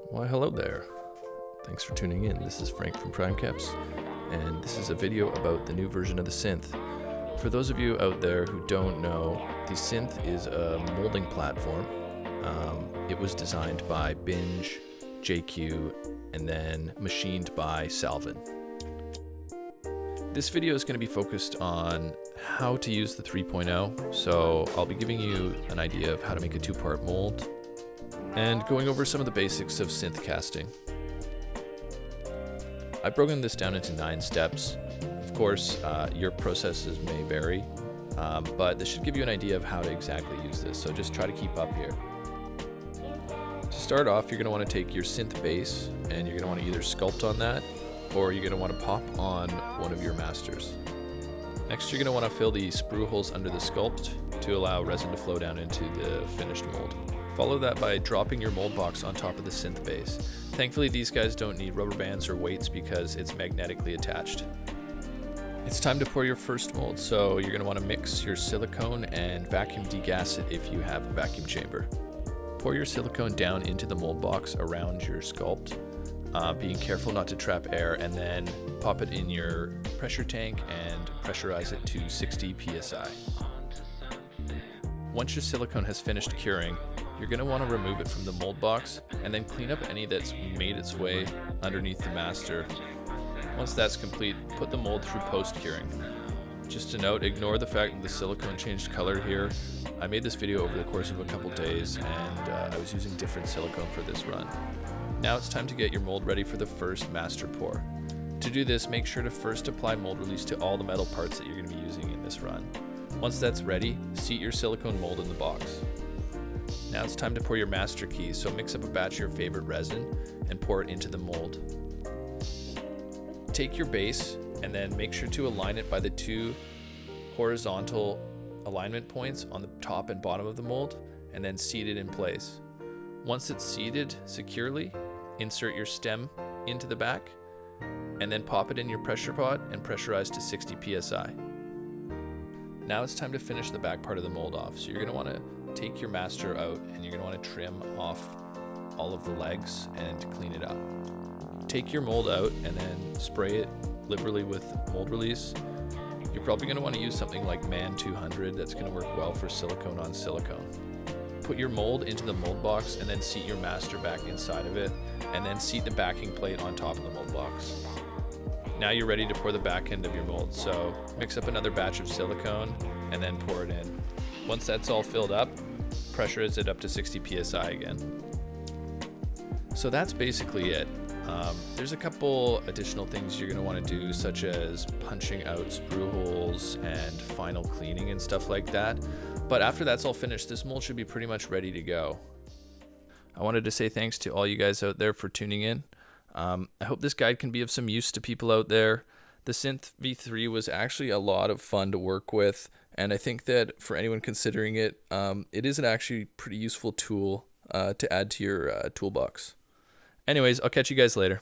Why, hello there. Thanks for tuning in. This is Frank from Primecaps, and this is a video about the new version of the synth. For those of you out there who don't know, the synth is a molding platform. It was designed by Binge, JQ, and then machined by Salvin. This video is going to be focused on how to use the 3.0, so I'll be giving you an idea of how to make a two-part mold and going over some of the basics of synth casting. I've broken this down into 9 steps. Of course, your processes may vary, but this should give you an idea of how to exactly use this, so just try to keep up here. To start off, you're going to want to take your synth base and you're going to want to either sculpt on that or you're going to want to pop on one of your masters. Next, you're going to want to fill the sprue holes under the sculpt to allow resin to flow down into the finished mold. Follow that by dropping your mold box on top of the synth base. Thankfully, these guys don't need rubber bands or weights because it's magnetically attached. It's time to pour your first mold, so you're going to want to mix your silicone and vacuum degas it if you have a vacuum chamber. Pour your silicone down into the mold box around your sculpt, being careful not to trap air, and then pop it in your pressure tank and pressurize it to 60 psi. Once your silicone has finished curing, you're going to want to remove it from the mold box and then clean up any that's made its way underneath the master. Once that's complete, put the mold through post-curing. Just a note, ignore the fact that the silicone changed color here. I made this video over the course of a couple days and I was using different silicone for this run. Now it's time to get your mold ready for the first master pour. To do this, make sure to first apply mold release to all the metal parts that you're going to be using in this run. Once that's ready, seat your silicone mold in the box. Now it's time to pour your master key, so mix up a batch of your favorite resin and pour it into the mold. Take your base and then make sure to align it by the 2 horizontal alignment points on the top and bottom of the mold, and then seat it in place. Once it's seated securely, insert your stem into the back and then pop it in your pressure pot and pressurize to 60 psi. Now it's time to finish the back part of the mold off. So you're going to want to take your master out and you're going to want to trim off all of the legs and clean it up. Take your mold out and then spray it liberally with mold release. You're probably going to want to use something like Man 200 that's going to work well for silicone on silicone. Put your mold into the mold box and then seat your master back inside of it, and then seat the backing plate on top of the mold box. Now you're ready to pour the back end of your mold, so mix up another batch of silicone and then pour it in. Once that's all filled up, pressurize it up to 60 psi again. So that's basically it. There's a couple additional things you're going to want to do, such as punching out sprue holes and final cleaning and stuff like that. But after that's all finished, this mold should be pretty much ready to go. I wanted to say thanks to all you guys out there for tuning in. I hope this guide can be of some use to people out there. The Synth V3 was actually a lot of fun to work with, and I think that for anyone considering it, it is an actually pretty useful tool to add to your toolbox. Anyways, I'll catch you guys later.